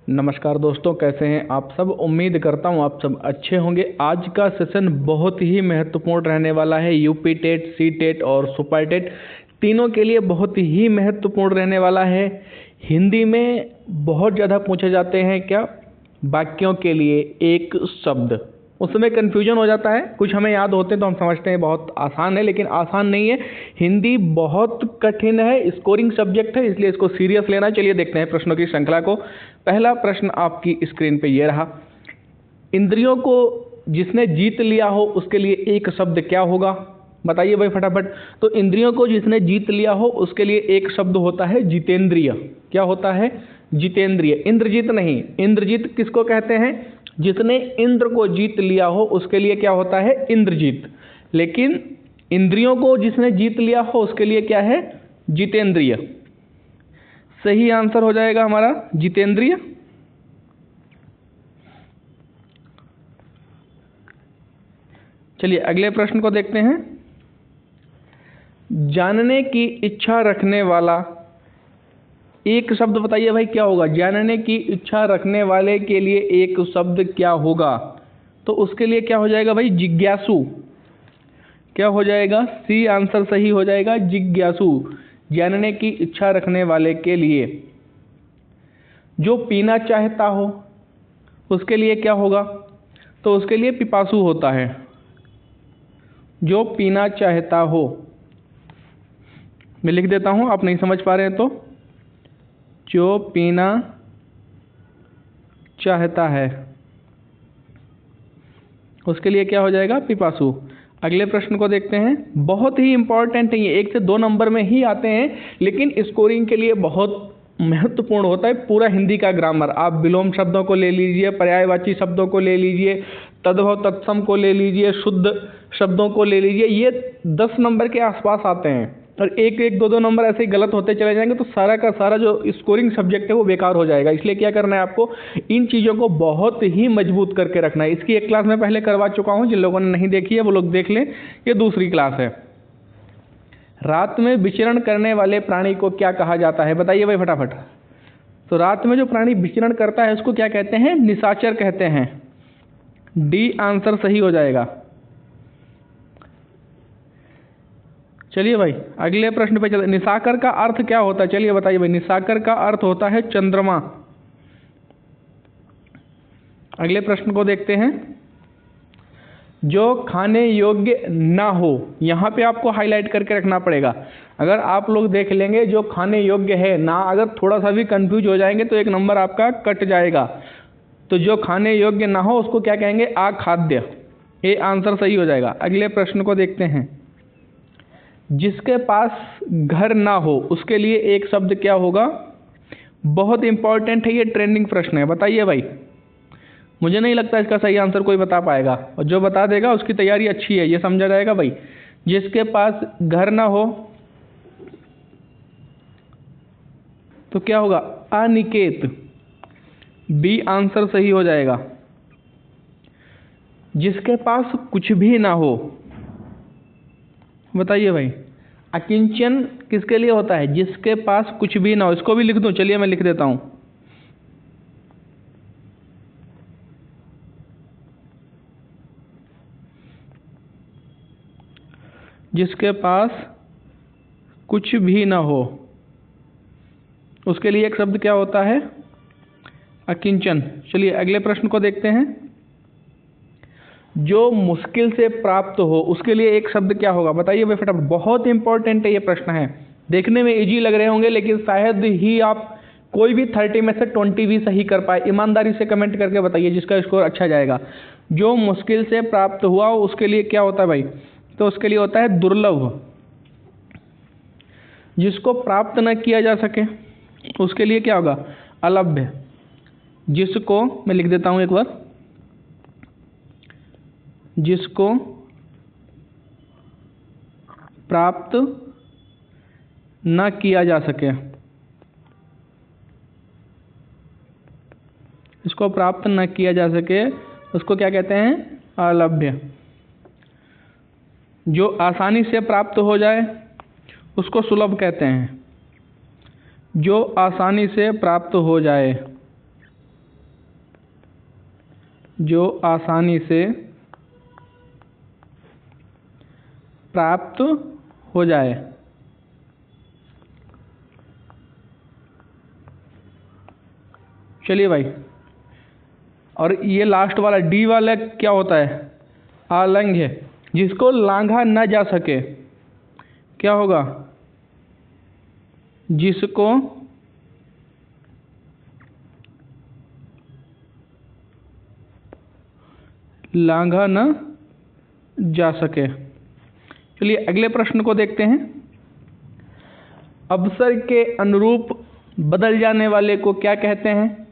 नमस्कार दोस्तों, कैसे हैं आप सब। उम्मीद करता हूं आप सब अच्छे होंगे। आज का सेशन बहुत ही महत्वपूर्ण रहने वाला है। यूपी टेट, सी टेट और सुपर टेट तीनों के लिए बहुत ही महत्वपूर्ण रहने वाला है। हिंदी में बहुत ज़्यादा पूछे जाते हैं क्या वाक्यों के लिए एक शब्द, उसमें कन्फ्यूजन हो जाता है। कुछ हमें याद होते हैं तो हम समझते हैं बहुत आसान है, लेकिन आसान नहीं है। हिंदी बहुत कठिन है, स्कोरिंग सब्जेक्ट है, इसलिए इसको सीरियस लेना। चलिए देखते हैं प्रश्नों की श्रृंखला को। पहला प्रश्न आपकी स्क्रीन पे ये रहा। इंद्रियों को जिसने जीत लिया हो उसके लिए एक शब्द क्या होगा, बताइए भाई फटाफट। तो इंद्रियों को जिसने जीत लिया हो उसके लिए एक शब्द होता है जितेंद्रिय। क्या होता है? जितेंद्रिय। इंद्रजीत नहीं, इंद्रजीत किसको कहते हैं? जिसने इंद्र को जीत लिया हो उसके लिए क्या होता है? इंद्रजीत। लेकिन इंद्रियों को जिसने जीत लिया हो उसके लिए क्या है? जितेंद्रिय। सही आंसर हो जाएगा हमारा जितेंद्रिय। चलिए अगले प्रश्न को देखते हैं। जानने की इच्छा रखने वाला एक शब्द बताइए भाई क्या होगा। जानने की इच्छा रखने वाले के लिए एक शब्द क्या होगा? तो उसके लिए क्या हो जाएगा भाई? जिज्ञासु। क्या हो जाएगा? सी आंसर सही हो जाएगा, जिज्ञासु। जानने की इच्छा रखने वाले के लिए। जो पीना चाहता हो उसके लिए क्या होगा? तो उसके लिए पिपासु होता है। जो पीना चाहता हो, मैं लिख देता हूं, आप नहीं समझ पा रहे हैं तो। जो पीना चाहता है उसके लिए क्या हो जाएगा? पिपासु। अगले प्रश्न को देखते हैं। बहुत ही इंपॉर्टेंट है ये, 1 से 2 नंबर में ही आते हैं, लेकिन स्कोरिंग के लिए बहुत महत्वपूर्ण होता है। पूरा हिंदी का ग्रामर, आप विलोम शब्दों को ले लीजिए, पर्यायवाची शब्दों को ले लीजिए, तद्भव तत्सम को ले लीजिए, शुद्ध शब्दों को ले लीजिए, ये 10 नंबर के आसपास आते हैं। और 1-1, 2-2 नंबर ऐसे ही गलत होते चले जाएंगे तो सारा का सारा जो स्कोरिंग सब्जेक्ट है वो बेकार हो जाएगा। इसलिए क्या करना है आपको? इन चीज़ों को बहुत ही मजबूत करके रखना है। इसकी एक क्लास मैं पहले करवा चुका हूँ, जिन लोगों ने नहीं देखी है वो लोग देख लें, ये दूसरी क्लास है। रात में विचरण करने वाले प्राणी को क्या कहा जाता है, बताइए भाई फटाफट। तो रात में जो प्राणी विचरण करता है उसको क्या कहते हैं? निशाचर कहते हैं। डी आंसर सही हो जाएगा। चलिए भाई अगले प्रश्न पे चलते। निशाकर का अर्थ क्या होता है? चलिए बताइए भाई। निशाकर का अर्थ होता है चंद्रमा। अगले प्रश्न को देखते हैं। जो खाने योग्य ना हो, यहाँ पे आपको हाईलाइट करके रखना पड़ेगा। अगर आप लोग देख लेंगे जो खाने योग्य है ना, अगर थोड़ा सा भी कंफ्यूज हो जाएंगे तो एक नंबर आपका कट जाएगा। तो जो खाने योग्य ना हो उसको क्या कहेंगे? अखाद्य। ये आंसर सही हो जाएगा। अगले प्रश्न को देखते हैं। जिसके पास घर ना हो उसके लिए एक शब्द क्या होगा? बहुत इंपॉर्टेंट है, ये ट्रेंडिंग प्रश्न है, बताइए भाई। मुझे नहीं लगता इसका सही आंसर कोई बता पाएगा, और जो बता देगा उसकी तैयारी अच्छी है, ये समझा जाएगा भाई। जिसके पास घर ना हो तो क्या होगा? अनिकेत। बी आंसर सही हो जाएगा। जिसके पास कुछ भी ना हो, बताइए भाई। अकिंचन किसके लिए होता है? जिसके पास कुछ भी ना हो। इसको भी लिख दूं, चलिए मैं लिख देता हूं। जिसके पास कुछ भी ना हो उसके लिए एक शब्द क्या होता है? अकिंचन। चलिए अगले प्रश्न को देखते हैं। जो मुश्किल से प्राप्त हो उसके लिए एक शब्द क्या होगा, बताइए भाई फटाफट। बहुत इंपॉर्टेंट है ये प्रश्न है। देखने में इजी लग रहे होंगे लेकिन शायद ही आप कोई भी 30 में से 20 भी सही कर पाए। ईमानदारी से कमेंट करके बताइए जिसका स्कोर अच्छा जाएगा। जो मुश्किल से प्राप्त हुआ उसके लिए क्या होता है भाई? तो उसके लिए होता है दुर्लभ। जिसको प्राप्त न किया जा सके उसके लिए क्या होगा? अलभ्य। जिसको मैं लिख देता हूं एक बार। जिसको प्राप्त न किया जा सके, इसको प्राप्त न किया जा सके उसको क्या कहते हैं? अलभ्य। जो आसानी से प्राप्त हो जाए उसको सुलभ कहते हैं। जो आसानी से प्राप्त हो जाए जो आसानी से प्राप्त हो जाए। चलिए भाई, और ये लास्ट वाला डी वाला क्या होता है? आलंघ्य, जिसको लांघा न जा सके। क्या होगा? जिसको लांघा न जा सके। चलिए अगले प्रश्न को देखते हैं। अवसर के अनुरूप बदल जाने वाले को क्या कहते हैं?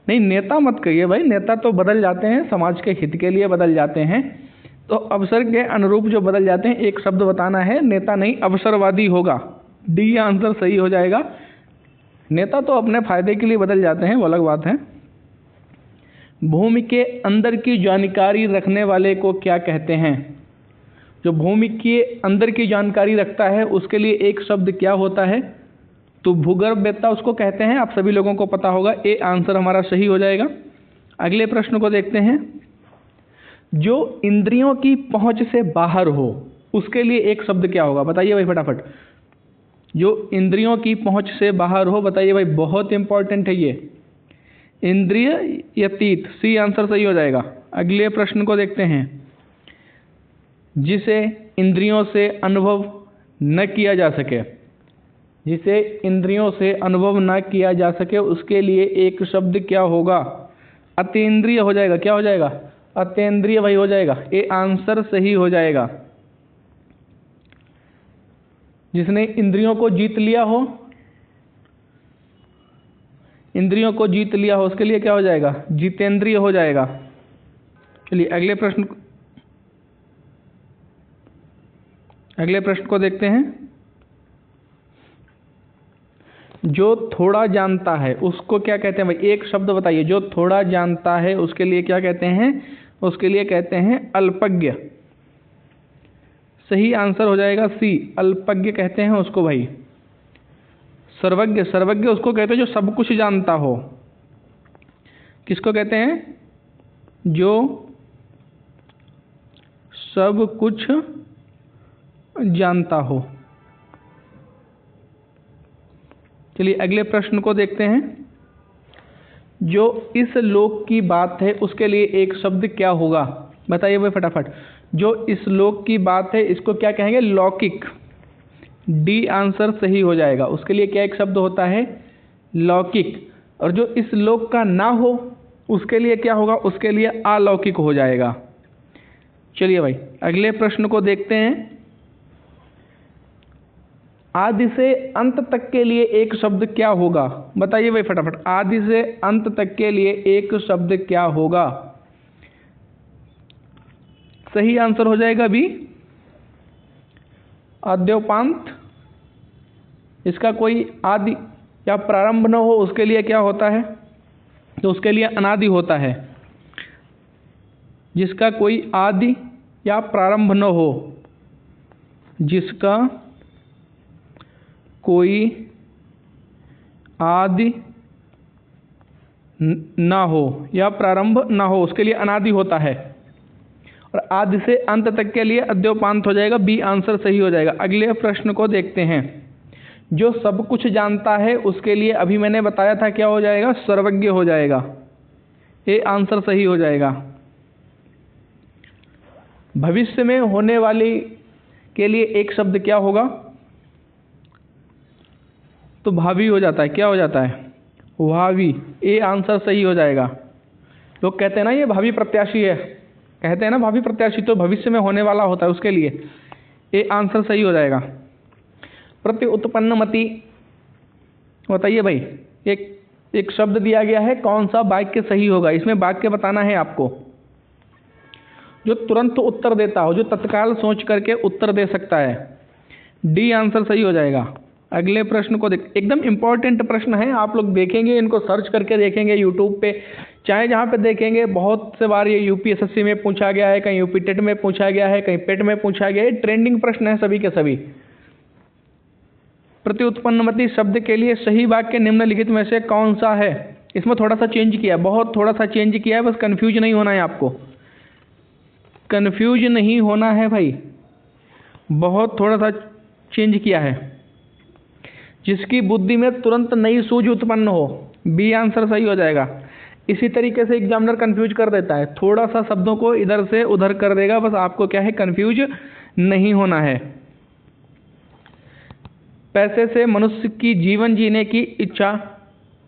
नहीं, नेता मत कहिए भाई, नेता तो बदल जाते हैं, समाज के हित के लिए बदल जाते हैं। तो अवसर के अनुरूप जो बदल जाते हैं, एक शब्द बताना है, नेता नहीं, अवसरवादी होगा। डी आंसर सही हो जाएगा। नेता तो अपने फायदे के लिए बदल जाते हैं, वो अलग बात है। भूमि के अंदर की जानकारी रखने वाले को क्या कहते हैं? जो भूमि के अंदर की जानकारी रखता है उसके लिए एक शब्द क्या होता है? तो भूगर्भवेत्ता उसको कहते हैं, आप सभी लोगों को पता होगा। ए आंसर हमारा सही हो जाएगा। अगले प्रश्न को देखते हैं। जो इंद्रियों की पहुंच से बाहर हो उसके लिए एक शब्द क्या होगा? बताइए भाई फटाफट। जो इंद्रियों की पहुंच से बाहर हो, बताइए भाई, बहुत इंपॉर्टेंट है ये। इंद्रियतीत, सी आंसर सही हो जाएगा। अगले प्रश्न को देखते हैं। जिसे इंद्रियों से अनुभव न किया जा सके, जिसे इंद्रियों से अनुभव न किया जा सके उसके लिए एक शब्द क्या होगा? अतीन्द्रिय हो जाएगा। क्या हो जाएगा? अतीन्द्रिय भाई हो जाएगा। ए आंसर सही हो जाएगा। जिसने इंद्रियों को जीत लिया हो, इंद्रियों को जीत लिया हो उसके लिए क्या हो जाएगा? जितेंद्रिय हो जाएगा। चलिए अगले प्रश्न को देखते हैं। जो थोड़ा जानता है उसको क्या कहते हैं भाई? एक शब्द बताइए। जो थोड़ा जानता है उसके लिए क्या कहते हैं? उसके लिए कहते हैं अल्पज्ञ। सही आंसर हो जाएगा सी, अल्पज्ञ कहते हैं उसको भाई। सर्वज्ञ, सर्वज्ञ उसको कहते हैं जो सब कुछ जानता हो। किसको कहते हैं? जो सब कुछ जानता हो। चलिए अगले प्रश्न को देखते हैं। जो इस लोक की बात है उसके लिए एक शब्द क्या होगा? बताइए भाई फटाफट। जो इस लोक की बात है इसको क्या कहेंगे? लौकिक। डी आंसर सही हो जाएगा। उसके लिए क्या एक शब्द होता है? लौकिक। और जो इस लोक का ना हो उसके लिए क्या होगा? उसके लिए अलौकिक हो जाएगा। चलिए भाई अगले प्रश्न को देखते हैं। आदि से अंत तक के लिए एक शब्द क्या होगा? बताइए भाई फटाफट। आदि से अंत तक के लिए एक शब्द क्या होगा? सही आंसर हो जाएगा बी, आद्योपांत। इसका कोई आदि या प्रारंभ न हो उसके लिए क्या होता है? तो उसके लिए अनादि होता है। जिसका कोई आदि या प्रारंभ न हो, जिसका कोई आदि ना हो या प्रारंभ ना हो उसके लिए अनादि होता है। और आदि से अंत तक के लिए अद्योपांत हो जाएगा। बी आंसर सही हो जाएगा। अगले प्रश्न को देखते हैं। जो सब कुछ जानता है उसके लिए अभी मैंने बताया था क्या हो जाएगा? सर्वज्ञ हो जाएगा। ए आंसर सही हो जाएगा। भविष्य में होने वाली के लिए एक शब्द क्या होगा? तो भावी हो जाता है। क्या हो जाता है? भावी। ए आंसर सही हो जाएगा। लोग कहते हैं ना ये भावी प्रत्याशी है, कहते हैं ना भावी प्रत्याशी, तो भविष्य में होने वाला होता है उसके लिए। ए आंसर सही हो जाएगा। प्रति उत्पन्नमति, बताइए भाई। एक शब्द दिया गया है, कौन सा वाक्य सही होगा? इसमें वाक्य बताना है आपको। जो तुरंत उत्तर देता हो, जो तत्काल सोच करके उत्तर दे सकता है। डी आंसर सही हो जाएगा। अगले प्रश्न को देख, एकदम इंपॉर्टेंट प्रश्न है। आप लोग देखेंगे, इनको सर्च करके देखेंगे यूट्यूब पे, चाहे जहाँ पे देखेंगे। बहुत से बार ये यूपीएसएससी में पूछा गया है, कहीं यूपी टेट में पूछा गया है, कहीं पेट में पूछा गया है। ट्रेंडिंग प्रश्न है सभी के सभी। प्रति उत्पन्नमति शब्द के लिए सही वाक्य निम्नलिखित में से कौन सा है? इसमें थोड़ा सा चेंज किया है, बहुत थोड़ा सा चेंज किया है, बस कंफ्यूज नहीं होना है आपको, कंफ्यूज नहीं होना है भाई, बहुत थोड़ा सा चेंज किया है। जिसकी बुद्धि में तुरंत नई सूझ उत्पन्न हो, बी आंसर सही हो जाएगा। इसी तरीके से एग्जामिनर कंफ्यूज कर देता है, थोड़ा सा शब्दों को इधर से उधर कर देगा, बस आपको क्या है, कंफ्यूज नहीं होना है। पैसे से मनुष्य की जीवन जीने की इच्छा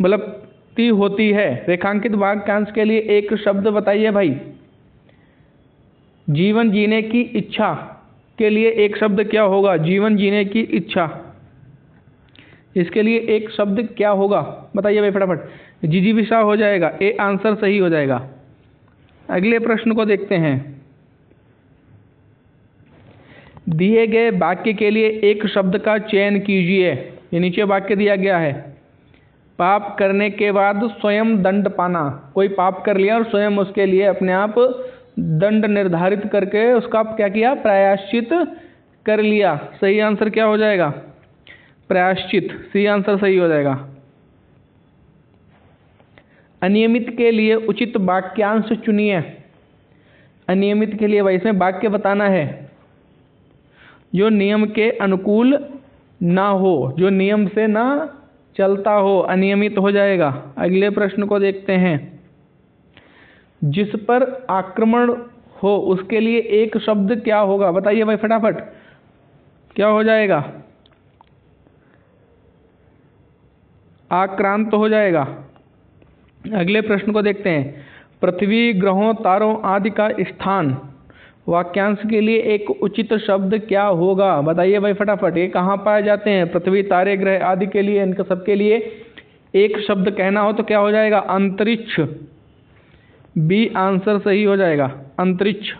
बलती होती है। रेखांकित वाक्यांश के लिए एक शब्द बताइए भाई। जीवन जीने की इच्छा के लिए एक शब्द क्या होगा? जीवन जीने की इच्छा, इसके लिए एक शब्द क्या होगा बताइए भाई फटाफट। जिजीविषा हो जाएगा, ए आंसर सही हो जाएगा। अगले प्रश्न को देखते हैं। दिए गए वाक्य के लिए एक शब्द का चयन कीजिए। ये नीचे वाक्य दिया गया है, पाप करने के बाद स्वयं दंड पाना। कोई पाप कर लिया और स्वयं उसके लिए अपने आप दंड निर्धारित करके उसका क्या किया? प्रायश्चित कर लिया। सही आंसर क्या हो जाएगा? प्रायश्चित, सी आंसर सही हो जाएगा। अनियमित के लिए उचित वाक्यांश चुनिए। अनियमित के लिए भाई इसमें वाक्य बताना है जो नियम के अनुकूल ना हो, जो नियम से ना चलता हो, अनियमित हो जाएगा। अगले प्रश्न को देखते हैं। जिस पर आक्रमण हो उसके लिए एक शब्द क्या होगा बताइए भाई फटाफट, क्या हो जाएगा? आक्रांत हो जाएगा। अगले प्रश्न को देखते हैं। पृथ्वी, ग्रहों, तारों आदि का स्थान, वाक्यांश के लिए एक उचित शब्द क्या होगा बताइए भाई फटाफट। ये कहाँ पाए जाते हैं? पृथ्वी, तारे, ग्रह आदि के लिए, इनका सबके लिए एक शब्द कहना हो तो क्या हो जाएगा? अंतरिक्ष, बी आंसर सही हो जाएगा, अंतरिक्ष।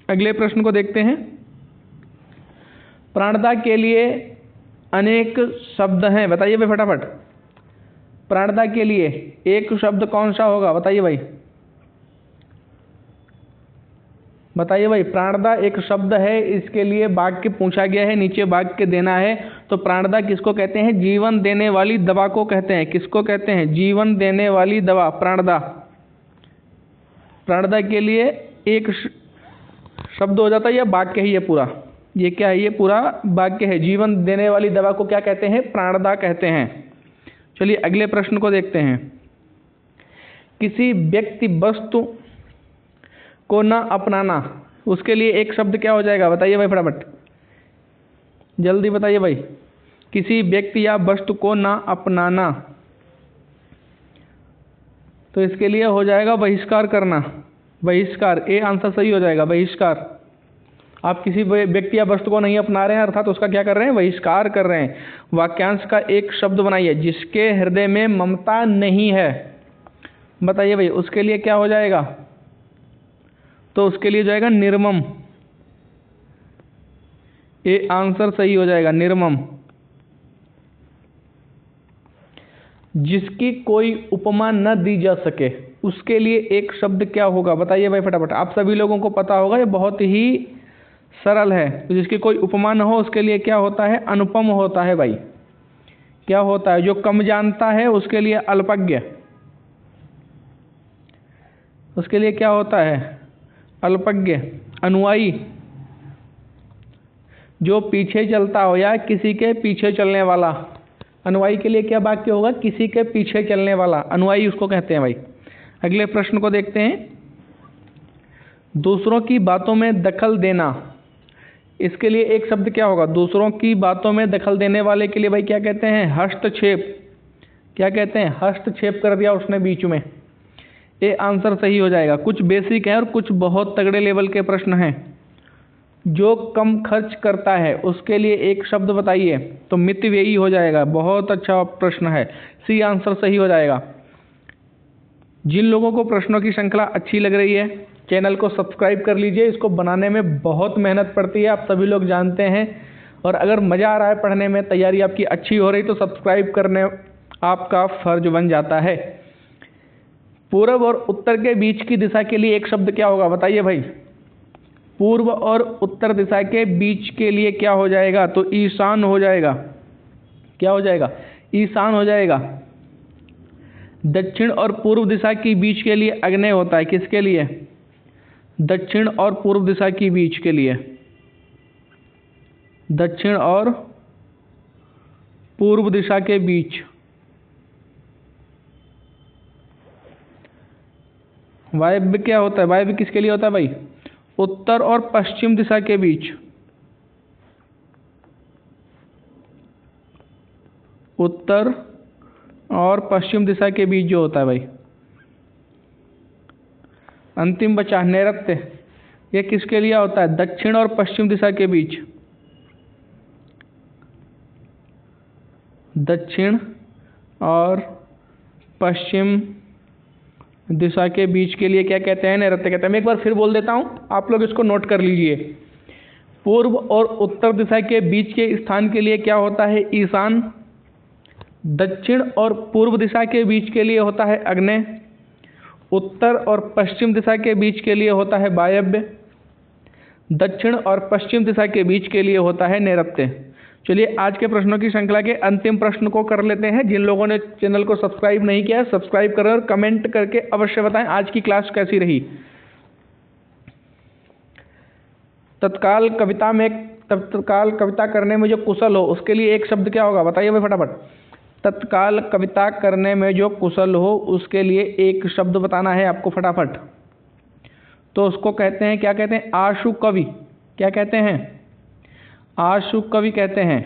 अगले प्रश्न को देखते हैं। प्राणदा के लिए अनेक शब्द हैं, बताइए भाई फटाफट। प्राणदा के लिए एक शब्द कौन सा होगा बताइए भाई, बताइए भाई। प्राणदा एक शब्द है, इसके लिए वाक्य पूछा गया है, नीचे वाक्य देना है। तो प्राणदा किसको कहते हैं? जीवन देने वाली दवा को कहते हैं। किसको कहते हैं? जीवन देने वाली दवा, प्राणदा। प्राणदा के लिए एक शब्द हो जाता है, यह वाक्य है, ये पूरा, ये क्या है? ये पूरा वाक्य है। जीवन देने वाली दवा को क्या कहते हैं? प्राणदा कहते हैं। चलिए अगले प्रश्न को देखते हैं। किसी व्यक्ति वस्तु को न अपनाना, उसके लिए एक शब्द क्या हो जाएगा बताइए भाई फटाफट, जल्दी बताइए भाई। किसी व्यक्ति या वस्तु को न अपनाना, तो इसके लिए हो जाएगा बहिष्कार करना, बहिष्कार, ए आंसर सही हो जाएगा, बहिष्कार। आप किसी व्यक्ति या वस्तु को नहीं अपना रहे हैं, अर्थात उसका क्या कर रहे हैं? बहिष्कार कर रहे हैं। वाक्यांश का एक शब्द बनाइए। जिसके हृदय में ममता नहीं है, बताइए भाई, उसके लिए क्या हो जाएगा? तो उसके लिए जाएगा निर्मम, ए आंसर सही हो जाएगा, निर्मम। जिसकी कोई उपमा न दी जा सके, उसके लिए एक शब्द क्या होगा बताइए भाई फटाफट। आप सभी लोगों को पता होगा, ये बहुत ही सरल है। तो जिसकी कोई उपमा न हो उसके लिए क्या होता है? अनुपम होता है भाई। क्या होता है? जो कम जानता है उसके लिए अल्पज्ञ, उसके लिए क्या होता है? अल्पज्ञ। अनुयायी, जो पीछे चलता हो या किसी के पीछे चलने वाला, अनुयायी के लिए क्या वाक्य होगा? किसी के पीछे चलने वाला, अनुयायी उसको कहते हैं भाई। अगले प्रश्न को देखते हैं। दूसरों की बातों में दखल देना, इसके लिए एक शब्द क्या होगा? दूसरों की बातों में दखल देने वाले के लिए भाई क्या कहते हैं? हस्तक्षेप। क्या कहते हैं? हस्तक्षेप कर दिया उसने बीच में, ये आंसर सही हो जाएगा। कुछ बेसिक है और कुछ बहुत तगड़े लेवल के प्रश्न हैं। जो कम खर्च करता है उसके लिए एक शब्द बताइए, तो मितव्ययी हो जाएगा। बहुत अच्छा प्रश्न है, सी आंसर सही हो जाएगा। जिन लोगों को प्रश्नों की श्रृंखला अच्छी लग रही है, चैनल को सब्सक्राइब कर लीजिए। इसको बनाने में बहुत मेहनत पड़ती है, आप सभी लोग जानते हैं। और अगर मज़ा आ रहा है पढ़ने में, तैयारी आपकी अच्छी हो रही, तो सब्सक्राइब करने आपका फर्ज बन जाता है। पूर्व और उत्तर के बीच की दिशा के लिए एक शब्द क्या होगा बताइए भाई। पूर्व और उत्तर दिशा के बीच के लिए क्या हो जाएगा? तो ईशान हो जाएगा। क्या हो जाएगा? ईशान हो जाएगा। दक्षिण और पूर्व दिशा के बीच के लिए आग्नेय होता है, किसके लिए? दक्षिण और पूर्व दिशा के बीच के लिए, दक्षिण और पूर्व दिशा के बीच। वायव्य क्या होता है? वायव्य किसके लिए होता है भाई? उत्तर और पश्चिम दिशा के बीच, उत्तर और पश्चिम दिशा के बीच जो होता है भाई। अंतिम बचा नैऋत्य, ये किसके लिए होता है? दक्षिण और पश्चिम दिशा के बीच, दक्षिण और पश्चिम दिशा के बीच के लिए क्या कहते हैं? नैऋत्य कहते हैं। मैं एक बार फिर बोल देता हूँ, आप लोग इसको नोट कर लीजिए। पूर्व और उत्तर दिशा के बीच के स्थान के लिए क्या होता है? ईशान। दक्षिण और पूर्व दिशा के बीच के लिए होता है आग्नेय। उत्तर और पश्चिम दिशा के बीच के लिए होता है वायव्य। दक्षिण और पश्चिम दिशा के बीच के लिए होता है नैऋत्य। चलिए आज के प्रश्नों की श्रृंखला के अंतिम प्रश्न को कर लेते हैं। जिन लोगों ने चैनल को सब्सक्राइब नहीं किया, सब्सक्राइब करें और कमेंट करके अवश्य बताएं आज की क्लास कैसी रही। तत्काल कविता करने में जो कुशल हो उसके लिए एक शब्द क्या होगा? बताइए भाई फटाफट। तत्काल कविता करने में जो कुशल हो उसके लिए एक शब्द बताना है आपको फटाफट। तो उसको कहते हैं, क्या कहते हैं? आशु कवि। क्या कहते हैं? आशु कवि कहते हैं।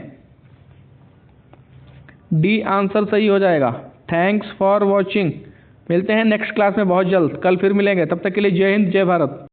डी आंसर सही हो जाएगा। Thanks for watching. मिलते हैं नेक्स्ट क्लास में बहुत जल्द। कल फिर मिलेंगे, तब तक के लिए जय हिंद, जय भारत।